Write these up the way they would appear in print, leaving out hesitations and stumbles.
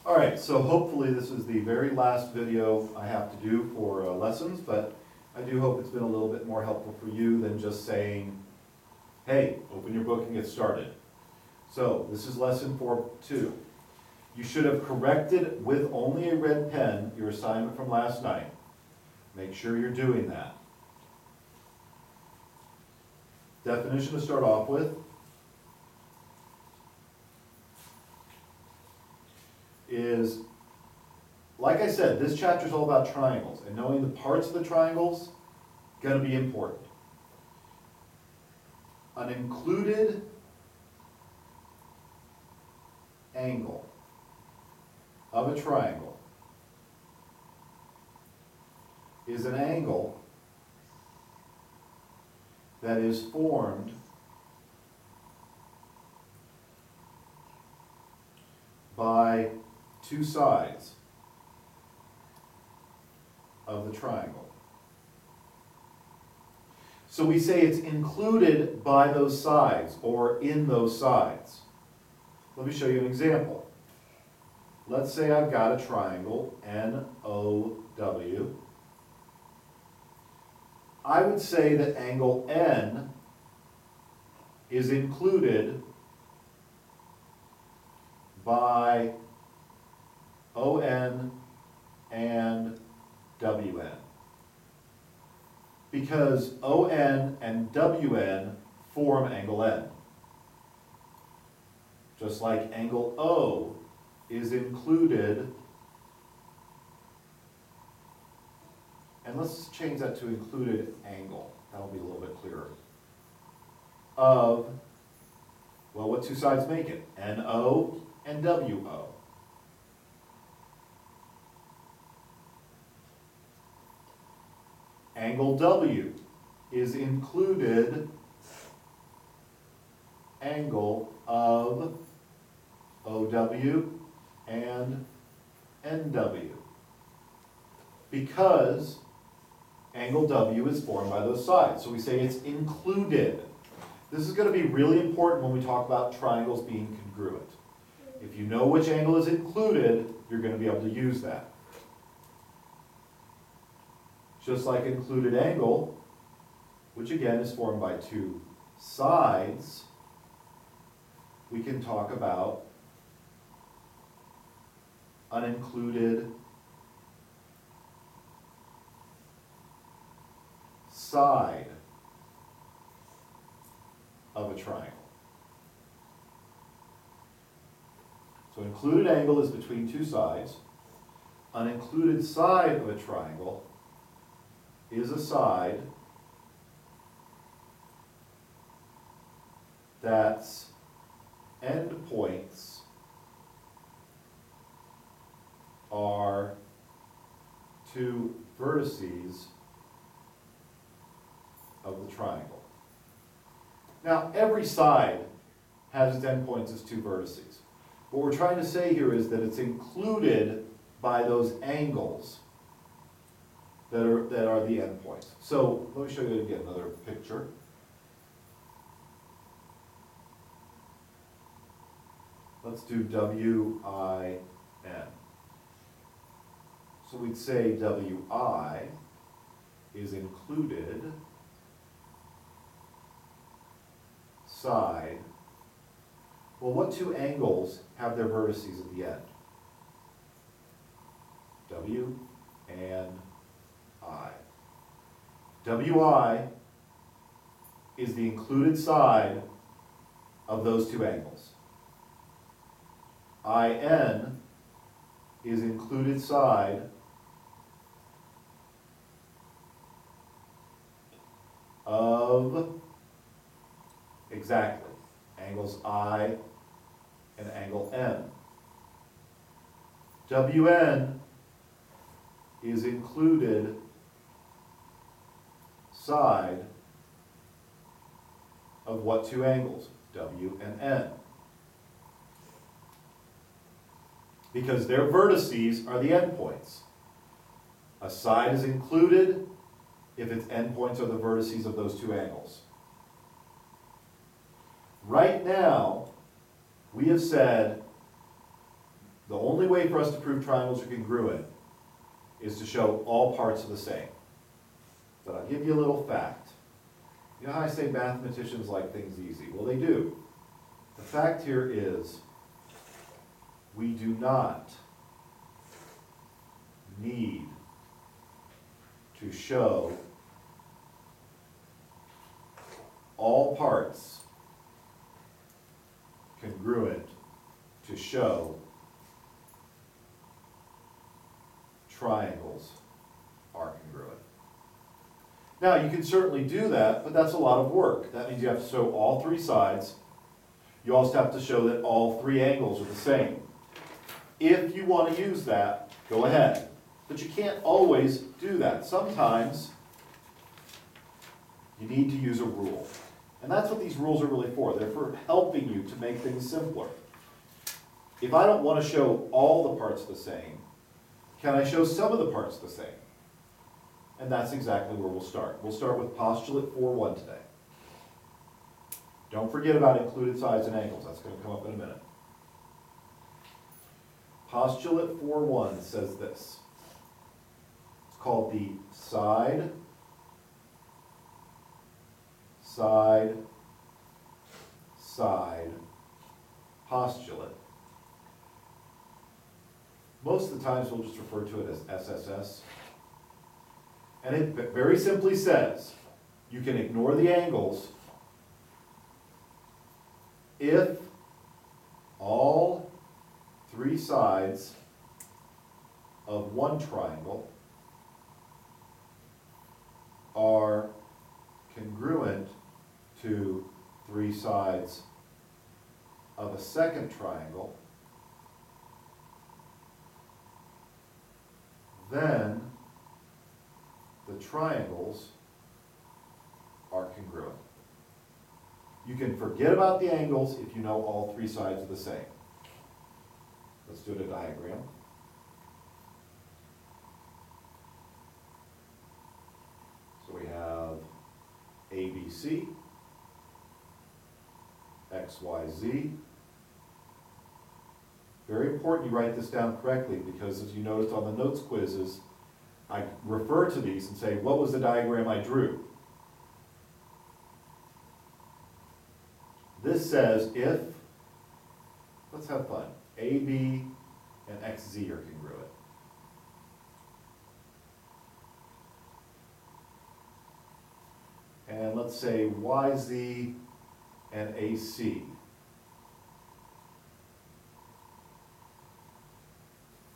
All right, so hopefully this is the very last video I have to do for lessons, but I do hope it's been a little bit more helpful for you than just saying, hey, open your book and get started. So this is lesson 4.2. You should have corrected with only a red pen your assignment from last night. Make sure you're doing that. Definition to start off with is, like I said, this chapter is all about triangles, and knowing the parts of the triangles going to be important. An included angle of a triangle is an angle that is formed by two sides of the triangle. So we say it's included by those sides or in those sides. Let me show you an example. Let's say I've got a triangle, NOW. I would say that angle N is included by ON and WN. Because ON and WN form angle N. Just like angle O is included, and let's change that to included angle. That'll be a little bit clearer. Of, well, what two sides make it? NO and WO. Angle W is included angle of OW and NW, because angle W is formed by those sides. So we say it's included. This is going to be really important when we talk about triangles being congruent. If you know which angle is included, you're going to be able to use that. Just like included angle, which again is formed by two sides, we can talk about unincluded side of a triangle. So included angle is between two sides. Unincluded side of a triangle is a side that's endpoints are two vertices of the triangle. Now, every side has its endpoints as two vertices. What we're trying to say here is that it's included by those angles that are the endpoints. So let me show you again another picture. Let's do WIN. So we'd say WI is included side. Well, what two angles have their vertices at the end? W and I. WI is the included side of those two angles. IN is included side of, exactly, angles I and angle N. WN is included side of what two angles? W and N. Because their vertices are the endpoints. A side is included if its endpoints are the vertices of those two angles. Right now, we have said The only way for us to prove triangles are congruent is to show all parts are the same. But I'll give you a little fact. You know how I say mathematicians like things easy? Well, they do. The fact here is we do not need to show all parts congruent to show triangles are congruent. Now, you can certainly do that, but that's a lot of work. That means you have to show all three sides. You also have to show that all three angles are the same. If you want to use that, go ahead. But you can't always do that. Sometimes you need to use a rule. And that's what these rules are really for. They're for helping you to make things simpler. If I don't want to show all the parts the same, can I show some of the parts the same? And that's exactly where we'll start. We'll start with postulate 4.1 today. Don't forget about included sides and angles. That's going to come up in a minute. Postulate 4.1 says this. It's called the side postulate. Most of the times we'll just refer to it as SSS. And it very simply says, you can ignore the angles if all three sides of one triangle are congruent to three sides of a second triangle, then the triangles are congruent. You can forget about the angles if you know all three sides are the same. Let's do a diagram. So we have ABC, XYZ. Very important you write this down correctly, because as you noticed on the notes quizzes, I refer to these and say, what was the diagram I drew? This says if, let's have fun, AB and XZ are congruent. And let's say YZ and AC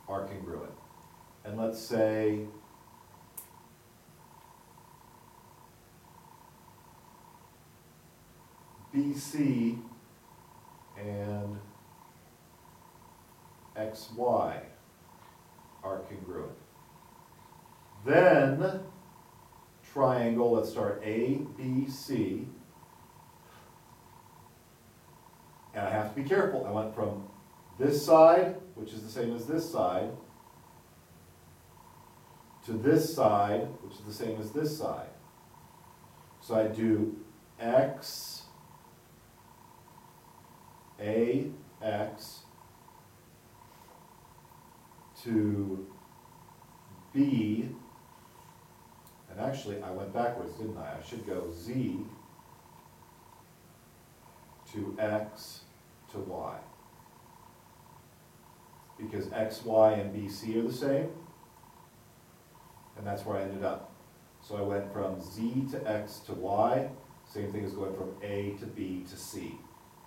are congruent. And let's say BC and XY are congruent. Then triangle, let's start ABC. And I have to be careful. I went from this side, which is the same as this side, to this side, which is the same as this side. So I do X, AX to B, and actually I went backwards, didn't I? I should go Z to X to Y. Because X, Y, and BC are the same, and that's where I ended up. So I went from Z to X to Y, same thing as going from A to B to C.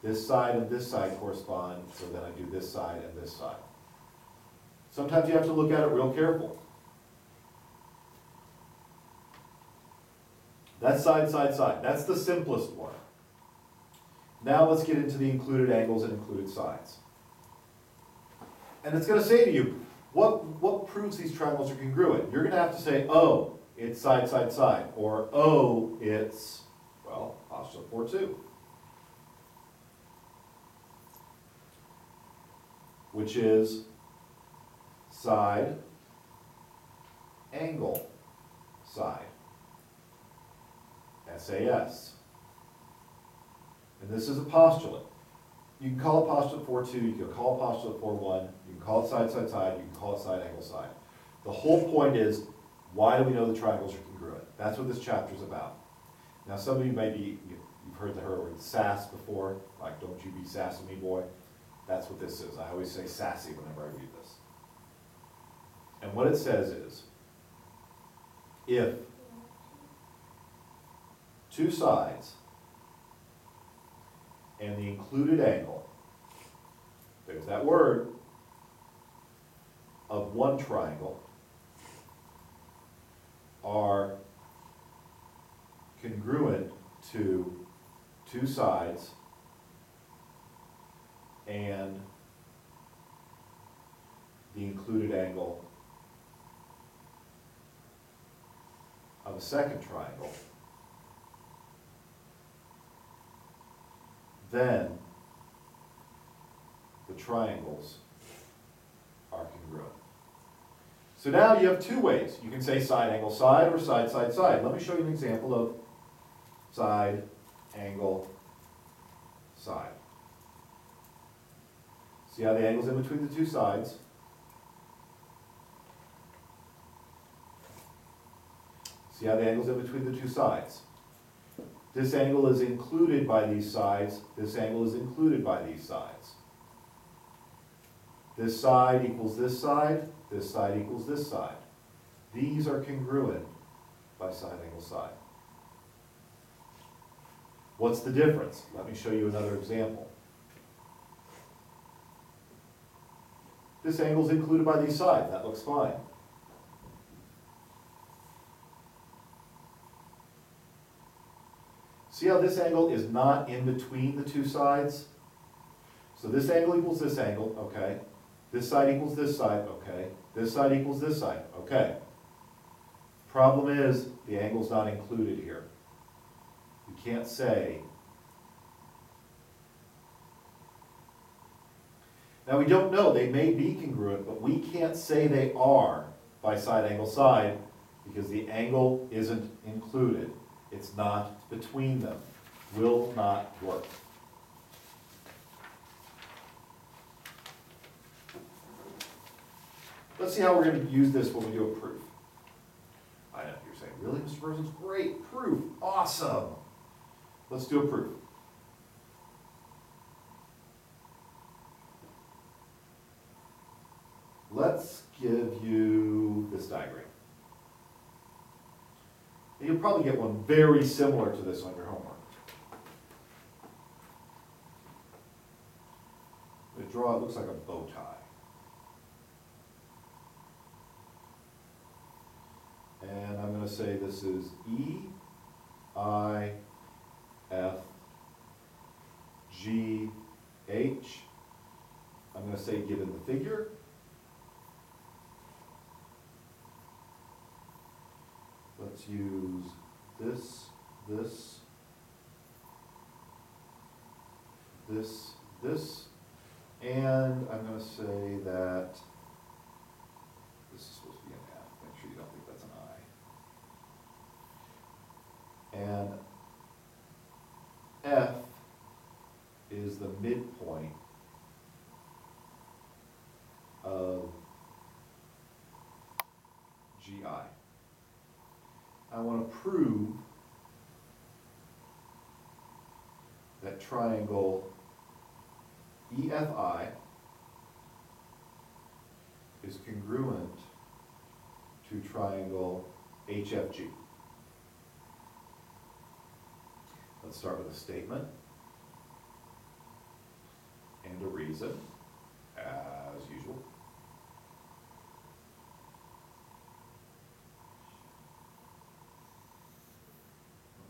This side and this side correspond, so then I do this side and this side. Sometimes you have to look at it real careful. That's side, side, side. That's the simplest one. Now let's get into the included angles and included sides. And it's going to say to you, what proves these triangles are congruent? You're going to have to say, oh, it's side, side, side. Or, oh, it's, well, postulate 4.2. Which is side, angle, side. SAS. And this is a postulate. You can call it postulate 4-2, you can call it postulate 4-1, you can call it side, side, side, you can call it side, angle, side. The whole point is, why do we know the triangles are congruent? That's what this chapter is about. Now, some of you you've heard the word sass before, like, don't you be sassy me, boy. That's what this is. I always say sassy whenever I read this. And what it says is, if two sides and the included angle, there's that word, of one triangle are congruent to two sides and the included angle of a second triangle, then the triangles are congruent. So now you have two ways. You can say side, angle, side, or side, side, side. Let me show you an example of side, angle, side. See how the angle's in between the two sides? See how the angle's in between the two sides? This angle is included by these sides. This angle is included by these sides. This side equals this side. This side equals this side. These are congruent by side, angle, side. What's the difference? Let me show you another example. This angle is included by these sides. That looks fine. See how this angle is not in between the two sides? So this angle equals this angle, okay. This side equals this side, okay. This side equals this side, okay. Problem is, the angle's not included here. You can't say. Now we don't know, they may be congruent, but we can't say they are by side, angle, side, because the angle isn't included. It's not between them. Will not work. Let's see how we're going to use this when we do a proof. I know, you're saying, really, Mr. Berzins? Great, proof, awesome. Let's do a proof. Let's give you this diagram. And you'll probably get one very similar to this on your homework. I'm going to draw, it looks like a bow tie. And I'm going to say this is E, I, F, G, H. I'm going to say given the figure. Let's use this, this, and I'm going to say that this is supposed to be an F. Make sure you don't think that's an I. And F is the midpoint of GI. I want to prove that triangle EFI is congruent to triangle HFG. Let's start with a statement and a reason, as usual.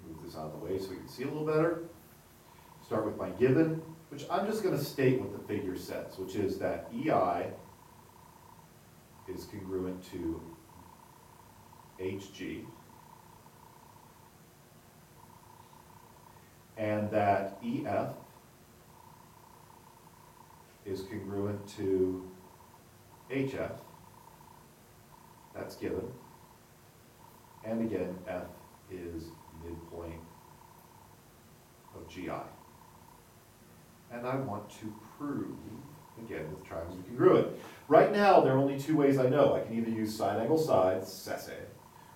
Move this out of the way so we can see a little better. Start with my given, which I'm just going to state what the figure says, which is that EI is congruent to HG, and that EF is congruent to HF, that's given, and again, F is midpoint of GI. and I want to prove, again, with triangles are congruent. Right now, there are only two ways I know. I can either use side, angle, side, cesse,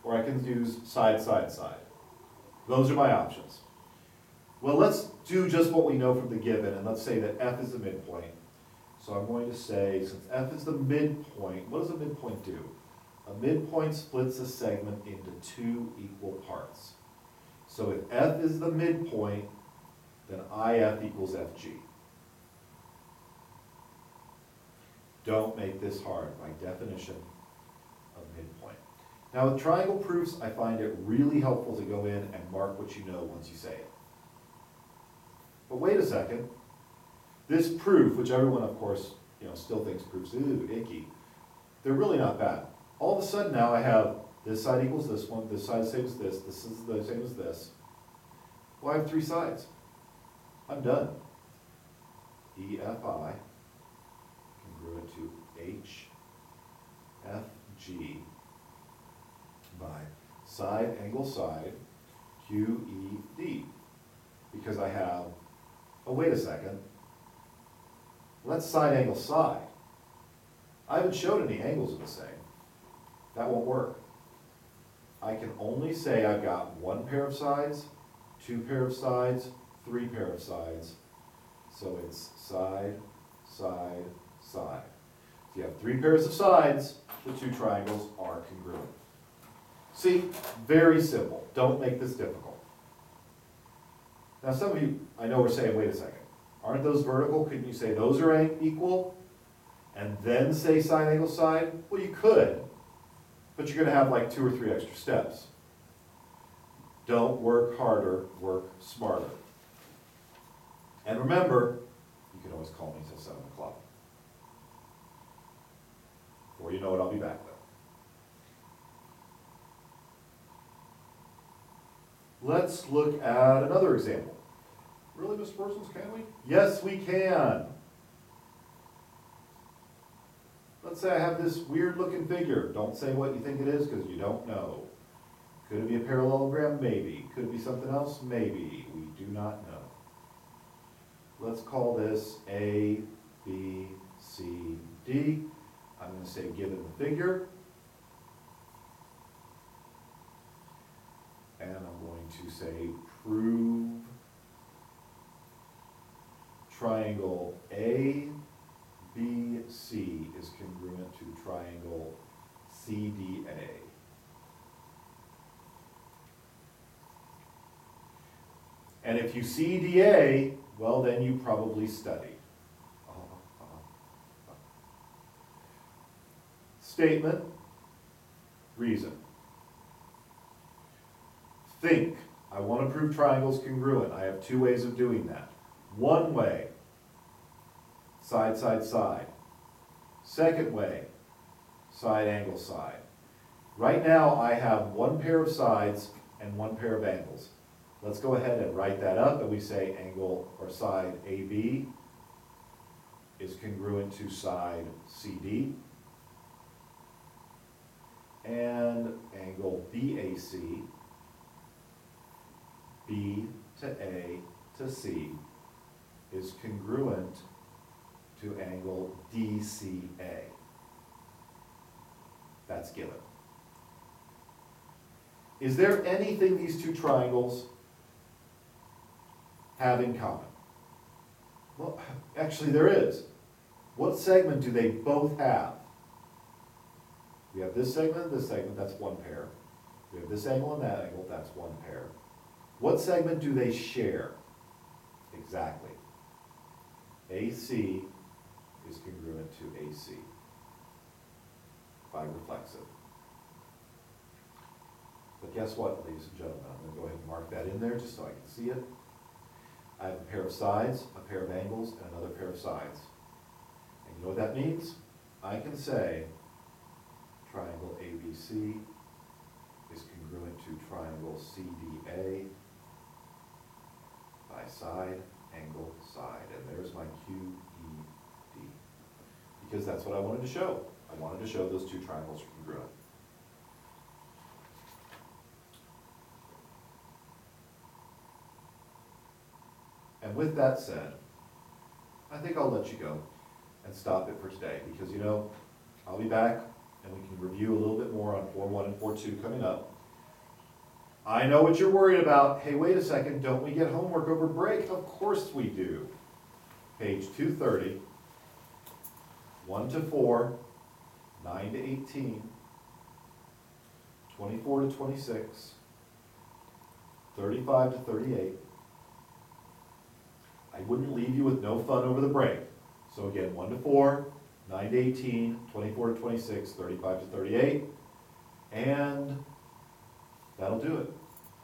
or I can use side, side, side. Those are my options. Well, let's do just what we know from the given, and let's say that f is the midpoint. So I'm going to say, since f is the midpoint, what does a midpoint do? A midpoint splits a segment into two equal parts. So if f is the midpoint, then IF equals FG. Don't make this hard, by definition of midpoint. Now with triangle proofs, I find it really helpful to go in and mark what you know once you say it. But wait a second. This proof, which everyone, of course, still thinks proofs, ooh, icky, they're really not bad. All of a sudden now I have this side equals this one, this side is the same as this is the same as this. Well, I have three sides. I'm done. EFI congruent to HFG by side, angle, side, QED. Because I have, oh, wait a second. Well, that's side, angle, side. I haven't showed any angles are the same. That won't work. I can only say I've got one pair of sides, two pair of sides, three pair of sides. So it's side, side, side. If you have three pairs of sides, the two triangles are congruent. See, very simple. Don't make this difficult. Now some of you, I know, are saying, wait a second. Aren't those vertical? Couldn't you say those are equal? And then say side, angle, side? Well, you could, but you're going to have like 2 or 3 extra steps. Don't work harder, work smarter. And remember, you can always call me till 7 o'clock. Before you know it, I'll be back though. Let's look at another example. Really, Mr. Berzins, can we? Yes, we can. Let's say I have this weird looking figure. Don't say what you think it is because you don't know. Could it be a parallelogram? Maybe. Could it be something else? Maybe. We do not know. Let's call this A, B, C, D. I'm going to say given the figure. And I'm going to say prove triangle A, B, C is congruent to triangle CDA. And if you see DA, well, then you probably studied. Statement, reason. Think, I want to prove triangles congruent. I have 2 ways of doing that. One way, side, side, side. Second way, side, angle, side. Right now I have 1 pair of sides and 1 pair of angles. Let's go ahead and write that up, and we say angle or side AB is congruent to side CD, and angle BAC, B to A to C, is congruent to angle DCA. That's given. Is there anything these 2 triangles have in common? Well, actually there is. What segment do they both have? We have this segment, that's 1 pair. We have this angle and that angle, that's 1 pair. What segment do they share? Exactly. AC is congruent to AC by reflexive. But guess what, ladies and gentlemen? I'm going to go ahead and mark that in there just so I can see it. I have a pair of sides, a pair of angles, and another pair of sides. And you know what that means? I can say triangle ABC is congruent to triangle CDA by side, angle, side. And there's my QED. Because that's what I wanted to show. I wanted to show those 2 triangles are congruent. And with that said, I think I'll let you go and stop it for today, because I'll be back and we can review a little bit more on 4.1 and 4.2 coming up. I know what you're worried about. Hey, wait a second, don't we get homework over break? Of course we do. Page 230, 1 to 4, 9 to 18, 24 to 26, 35 to 38. I wouldn't leave you with no fun over the break. So again, 1 to 4, 9 to 18, 24 to 26, 35 to 38, and that'll do it.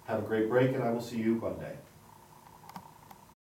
Have a great break, and I will see you Monday.